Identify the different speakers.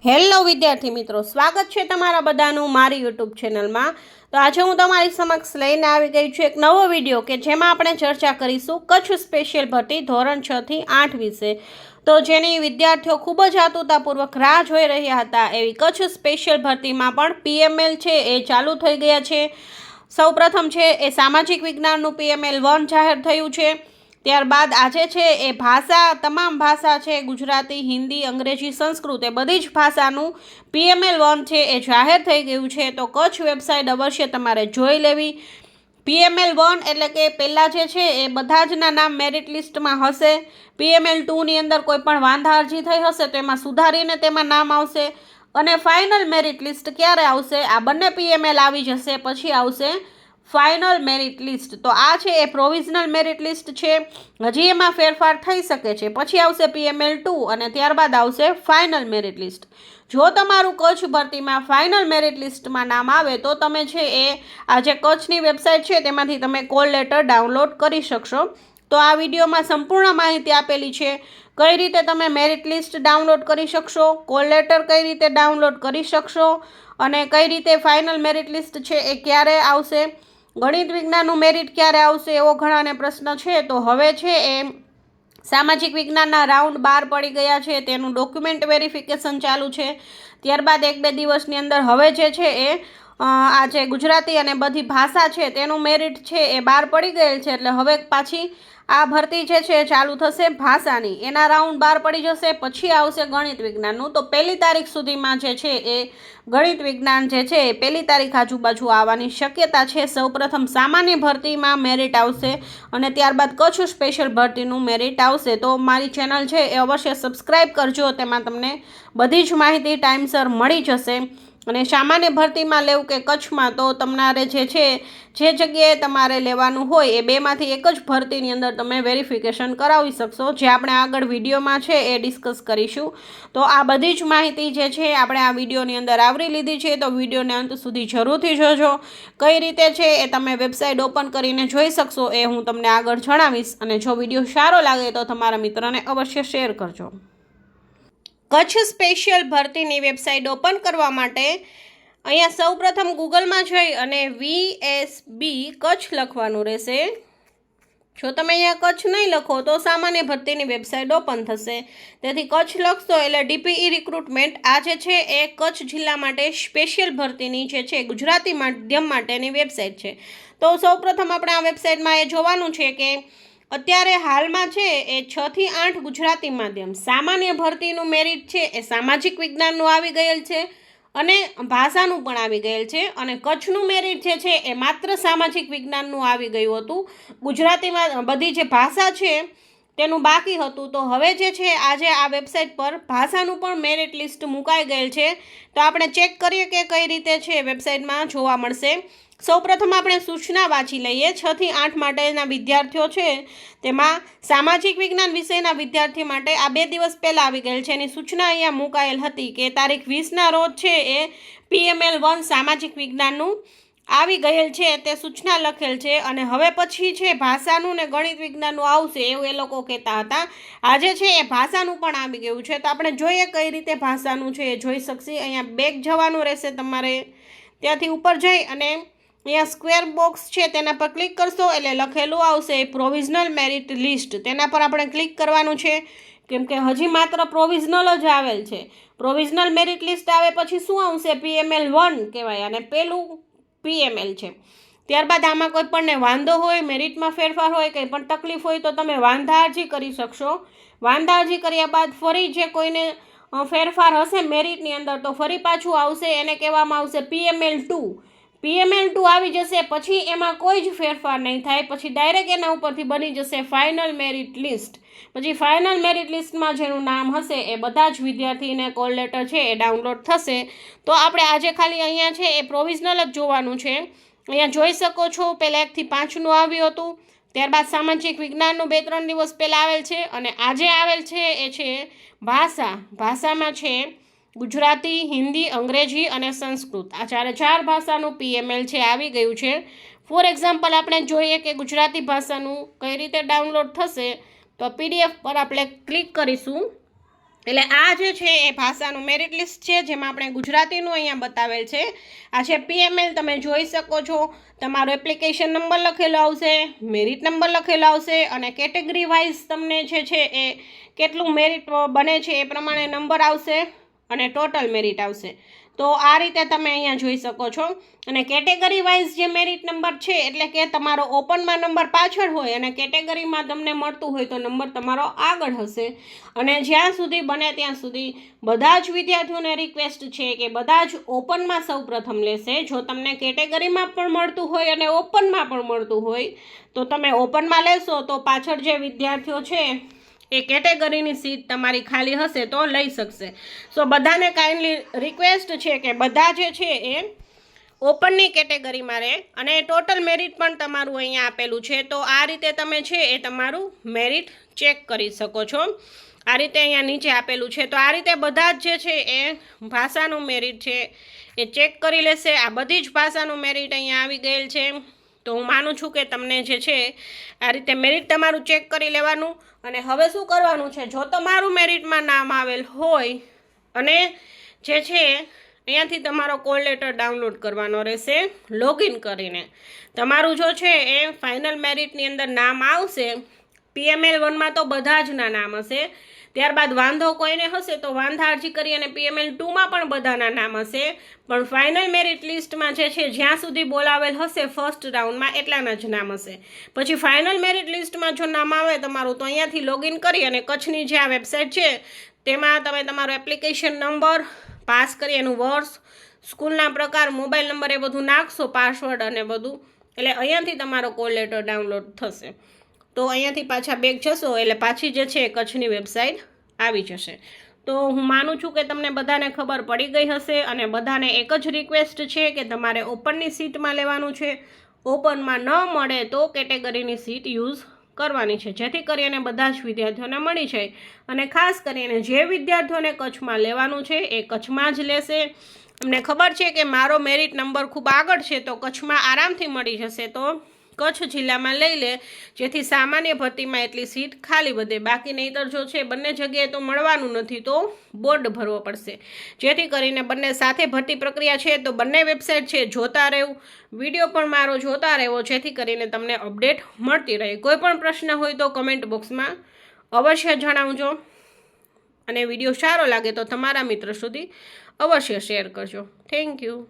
Speaker 1: Hello વિદ્યાર્થી મિત્રો, સ્વાગત છે તમારા બધાનું મારી યુટ્યુબ ચેનલમાં। તો આજે હું તમારી સમક્ષ લઈને આવી ગઈ છું એક નવો વિડીયો કે જેમાં આપણે ચર્ચા કરીશું કચ્છ સ્પેશિયલ ભરતી ધોરણ 6 થી 8 વિશે। તો જેની વિદ્યાર્થીઓ ખૂબ જ આતુરતાપૂર્વક રાહ જોઈ રહ્યા હતા એવી કચ્છ સ્પેશિયલ ભરતીમાં પણ પીએમએલ છે એ ચાલુ થઈ ગયા છે। સૌપ્રથમ છે એ સામાજિક વિજ્ઞાનનું પીએમએલ 1 જાહેર થયું છે। ત્યારબાદ આજે છે એ ભાષા, તમામ ભાષા છે, ગુજરાતી, હિન્દી, અંગ્રેજી, સંસ્કૃત એ બધી જ ભાષાનું પીએમએલ 1 છે એ જાહેર થઈ ગયું છે। તો કચ્છ વેબસાઇટ અવશ્ય તમારે જોઈ લેવી। પીએમએલ 1 એટલે કે પહેલાં જે છે એ બધા જના નામ મેરિટ લિસ્ટમાં હશે। પીએમએલ 2ની અંદર કોઈ પણ વાંધા અરજી થઈ હશે તો એમાં સુધારીને તેમાં નામ આવશે અને ફાઇનલ મેરિટ લિસ્ટ ક્યારે આવશે? આ બંને પીએમએલ આવી જશે પછી આવશે ફાઇનલ મેરિટ લિસ્ટ। તો આ છે એ પ્રોવિઝનલ મેરિટ લિસ્ટ છે, હજી એમાં ફેરફાર થઈ શકે છે। પછી આવશે પીએમએલ 2 અને ત્યારબાદ આવશે ફાઇનલ મેરિટ લિસ્ટ। જો તમારું કચ્છ ભરતીમાં ફાઇનલ મેરિટ લિસ્ટમાં નામ આવે તો તમે છે એ આ જે કચ્છની વેબસાઇટ છે તેમાંથી તમે કોલ લેટર ડાઉનલોડ કરી શકશો। તો આ વિડીયોમાં સંપૂર્ણ માહિતી આપેલી છે, કઈ રીતે તમે મેરિટ લિસ્ટ ડાઉનલોડ કરી શકશો, કોલ લેટર કઈ રીતે ડાઉનલોડ કરી શકશો અને કઈ રીતે ફાઇનલ મેરિટ લિસ્ટ છે એ ક્યારે આવશે, ગણિત વિજ્ઞાનનું મેરિટ ક્યારે આવશે એવો ઘણાને પ્રશ્ન છે। તો હવે છે એ સામાજિક વિજ્ઞાનના રાઉન્ડ 12 પડી ગયા છે, તેનું ડોક્યુમેન્ટ વેરિફિકેશન ચાલુ છે। ત્યારબાદ 1-2 દિવસની અંદર હવે જે છે એ આ જે ગુજરાતી અને બધી ભાષા છે તેનું મેરિટ છે એ 12 પડી ગયેલ છે, એટલે હવે પાછી આ ભરતી જે છે ચાલુ થશે ભાષાની, એના રાઉન્ડ 12 પડી જશે। પછી આવશે ગણિત વિજ્ઞાનનું। તો 1 તારીખ સુધીમાં જે છે એ ગણિત વિજ્ઞાન જે છે એ 1 તારીખ આજુબાજુ આવવાની શક્યતા છે। સૌપ્રથમ સામાન્ય ભરતીમાં મેરિટ આવશે અને ત્યારબાદ કચ્છ સ્પેશિયલ ભરતીનું મેરિટ આવશે। તો મારી ચેનલ છે એ અવશ્ય સબસ્ક્રાઈબ કરજો, તેમાં તમને બધી જ માહિતી ટાઈમસર મળી જશે। અને સામાન્ય ભરતીમાં લેવું કે કચ્છમાં, તો તમારે જે છે જે જગ્યાએ તમારે લેવાનું હોય એ બેમાંથી એક જ ભરતીની અંદર તમે વેરિફિકેશન કરાવી શકશો, જે આપણે આગળ વિડીયોમાં છે એ ડિસ્કસ કરીશું। તો આ બધી જ માહિતી જે છે આપણે આ વિડીયોની અંદર આવરી લીધી છે, તો વિડીયોને અંત સુધી જરૂરથી જોજો। કઈ રીતે છે એ તમે વેબસાઇટ ઓપન કરીને જોઈ શકશો એ હું તમને આગળ જણાવીશ। અને જો વિડીયો સારો લાગે તો તમારા મિત્રને અવશ્ય શેર કરજો। કચ્છ સ્પેશિયલ ભરતીની વેબસાઇટ ઓપન કરવા માટે અહીંયા સૌપ્રથમ ગૂગલમાં જઈ અને VSB કચ્છ લખવાનું રહેશે। જો તમે અહીંયા કચ્છ નહીં લખો તો સામાન્ય ભરતીની વેબસાઇટ ઓપન થશે, તેથી કચ્છ લખશો એટલે DPE રિક્રુટમેન્ટ આ જે છે એ કચ્છ જિલ્લા માટે સ્પેશિયલ ભરતીની જે છે ગુજરાતી માધ્યમ માટેની વેબસાઇટ છે। તો સૌપ્રથમ આપણે આ વેબસાઇટમાં એ જોવાનું છે કે અત્યારે હાલમાં છે એ 6 થી 8 ગુજરાતી માધ્યમ સામાન્ય ભરતીનું મેરિટ છે એ સામાજિક વિજ્ઞાનનું આવી ગયેલ છે અને ભાષાનું પણ આવી ગયેલ છે, અને કચ્છનું મેરિટ જે છે એ માત્ર સામાજિક વિજ્ઞાનનું આવી ગયું હતું, ગુજરાતીમાં બધી જે ભાષા છે તેનું બાકી હતું। તો હવે જે છે આજે આ વેબસાઇટ પર ભાષાનું પણ મેરિટ લિસ્ટ મુકાઈ ગયેલ છે। તો આપણે ચેક કરીએ કે કઈ રીતે છે વેબસાઇટમાં જોવા મળશે। સૌપ્રથમ આપણે સૂચના વાંચી લઈએ। 6 થી 8 માટેના વિદ્યાર્થીઓ છે તેમાં સામાજિક વિજ્ઞાન વિષયના વિદ્યાર્થી માટે આ 2 દિવસ પહેલાં આવી ગયેલ છે, એની સૂચના અહીંયા મુકાયેલ હતી કે તારીખ 20ના રોજ છે એ પીએમએલ 1 સામાજિક વિજ્ઞાનનું આવી ગયેલ છે, તે સૂચના લખેલ છે। અને હવે પછી છે ભાષાનું ને ગણિત વિજ્ઞાનનું આવશે એવું એ લોકો કહેતા હતા। આજે છે એ ભાષાનું પણ આવી ગયું છે, તો આપણે જોઈએ કઈ રીતે ભાષાનું છે એ જોઈ શકશે। અહીંયા બેક જવાનું રહેશે તમારે, ત્યાંથી ઉપર જઈ અને અહીંયા સ્ક્વેર બોક્સ છે તેના પર ક્લિક કરશો એટલે લખેલું આવશે પ્રોવિઝનલ મેરિટ લિસ્ટ, તેના પર આપણે ક્લિક કરવાનું છે કેમ કે હજી માત્ર પ્રોવિઝનલ જ આવેલ છે। પ્રોવિઝનલ મેરિટ લિસ્ટ આવે પછી શું આવશે? પીએમએલ 1 કહેવાય અને પેલું પીએમએલ છે। ત્યારબાદ આમાં કોઈ પણને વાંધો હોય, મેરિટમાં ફેરફાર હોય, કંઈ પણ તકલીફ હોય તો તમે વાંધા અરજી કરી શકશો। વાંધા અરજી કર્યા બાદ ફરી જે કોઈને ફેરફાર હશે મેરિટની અંદર તો ફરી પાછું આવશે, એને કહેવામાં આવશે પીએમએલ 2। પીએમએલ 2 આવી જશે પછી એમાં કોઈ જ ફેરફાર નહીં થાય, પછી ડાયરેક્ટ એના ઉપરથી બની જશે ફાઇનલ મેરિટ લિસ્ટ। પછી ફાઇનલ મેરિટ લિસ્ટમાં જેનું નામ હશે એ બધા જ વિદ્યાર્થીને કોલ લેટર છે એ ડાઉનલોડ થશે। તો આપણે આજે ખાલી અહીંયા છે એ પ્રોવિઝનલ જ જોવાનું છે। અહીંયા જોઈ શકો છો પહેલાં 1 થી 5નું આવ્યું હતું, ત્યારબાદ સામાજિક વિજ્ઞાનનું 2-3 દિવસ પહેલાં આવેલ છે, અને આજે આવેલ છે એ છે ભાષામાં છે ગુજરાતી, હિન્દી, અંગ્રેજી અને સંસ્કૃત, આ 4 ભાષાનું પીએમએલ છે આવી ગયું છે। ફોર એક્ઝામ્પલ આપણે જોઈએ કે ગુજરાતી ભાષાનું કઈ રીતે ડાઉનલોડ થશે, તો PDF પર આપણે ક્લિક કરીશું એટલે આ જે છે એ ભાષાનું મેરિટ લિસ્ટ છે, જેમાં આપણે ગુજરાતીનું અહીંયા બતાવેલ છે. આ છે PML, તમે જોઈ શકો છો. તમારો એપ્લિકેશન નંબર લખેલો આવશે, મેરિટ નંબર લખેલો આવશે અને કેટેગરી વાઇઝ તમને જે છે એ કેટલું મેરિટ બને છે એ પ્રમાણે નંબર આવશે અને ટોટલ મેરિટ આવશે. તો આ રીતે તમે અહીંયા જોઈ શકો છો. અને કેટેગરી વાઇઝ જે મેરિટ નંબર છે એટલે કે તમારો ઓપનમાં નંબર પાછળ હોય અને કેટેગરીમાં તમને મળતું હોય તો નંબર તમારો આગળ હશે. અને જ્યાં સુધી બને ત્યાં સુધી બધા જ વિદ્યાર્થીઓને રિક્વેસ્ટ છે કે બધા જ ઓપનમાં સૌ પ્રથમ લેશે. જો તમને કેટેગરીમાં પણ મળતું હોય અને ઓપનમાં પણ મળતું હોય તો તમે ઓપનમાં લેશો તો પાછળ જે વિદ્યાર્થીઓ છે એ કેટેગરીની સીટ તમારી ખાલી હશે તો લઈ શકશે. સો બધાને કાઇન્ડલી રિક્વેસ્ટ છે કે બધા જે છે એ ઓપનની કેટેગરીમાં રહે અને ટોટલ મેરિટ પણ તમારું અહીંયા આપેલું છે. તો આ રીતે તમે છે એ તમારું મેરિટ ચેક કરી શકો છો. આ રીતે અહીંયા નીચે આપેલું છે. તો આ રીતે બધા જ જે છે એ ભાષાનું મેરિટ છે એ ચેક કરી લેશે. આ બધી જ ભાષાનું મેરિટ અહીંયા આવી ગયેલ છે. તો હું માનું છું કે તમને જે છે આ રીતે મેરિટ તમારું ચેક કરી લેવાનું. અને હવે શું કરવાનું છે, જો તમારું મેરિટમાં નામ આવેલ હોય અને જે છે અહીંયાથી તમારો કોલ લેટર ડાઉનલોડ કરવાનો રહેશે લોગિન કરીને. તમારું જો છે એ ફાઇનલ મેરિટની અંદર નામ આવશે. PML 1માં તો બધા જ નામ હશે. ત્યારબાદ વાંધો કોઈને હશે તો વાંધા અરજી કરી અને PML 2માં પણ બધાના નામ હશે. પણ ફાઇનલ મેરિટ લિસ્ટમાં જે છે જ્યાં સુધી બોલાવેલ હશે ફર્સ્ટ રાઉન્ડમાં એટલાના જ નામ હશે. પછી ફાઇનલ મેરિટ લિસ્ટમાં જો નામ આવે તમારું તો અહીંયાથી લોગિન કરી અને કચ્છની જે આ વેબસાઇટ છે તેમાં તમે તમારો એપ્લિકેશન નંબર, પાસ કરી એનું વર્ષ, સ્કૂલના પ્રકાર, મોબાઈલ નંબર એ બધું નાખશો, પાસવર્ડ અને બધું. એટલે અહીંયાથી તમારો કોલ લેટર ડાઉનલોડ થશે. તો અહીંયાથી પાછા બેક જશો એટલે પાછી જે છે કચ્છની વેબસાઇટ આવી જશે. તો હું માનું છું કે તમને બધાને ખબર પડી ગઈ હશે. અને બધાને એક જ રિક્વેસ્ટ છે કે તમારે ઓપનની સીટમાં લેવાનું છે. ઓપનમાં ન મળે તો કેટેગરીની સીટ યુઝ કરવાની છે, જેથી કરીને બધા જ વિદ્યાર્થીઓને મળી જાય. અને ખાસ કરીને જે વિદ્યાર્થીઓને કચ્છમાં લેવાનું છે એ કચ્છમાં જ લેશે. અમને ખબર છે કે મારો મેરિટ નંબર ખૂબ આગળ છે તો કચ્છમાં આરામથી મળી જશે. તો કચ્છ જિલ્લામાં લઈ લે, જેથી સામાન્ય ભરતીમાં એટલી સીટ ખાલી વધે. બાકી નહીંતર જો છે બંને જગ્યાએ તો મળવાનું નથી તો બોર્ડ ભરવો પડશે. જેથી કરીને બંને સાથે ભરતી પ્રક્રિયા છે તો બંને વેબસાઇટ છે જોતા રહેવું, વિડીયો પણ મારો જોતા રહેવો, જેથી કરીને તમને અપડેટ મળતી રહે. કોઈ પણ પ્રશ્ન હોય તો કમેન્ટ બોક્સમાં અવશ્ય જણાવજો. અને વિડીયો સારો લાગે તો તમારા મિત્ર સુધી અવશ્ય શેર કરજો. Thank you.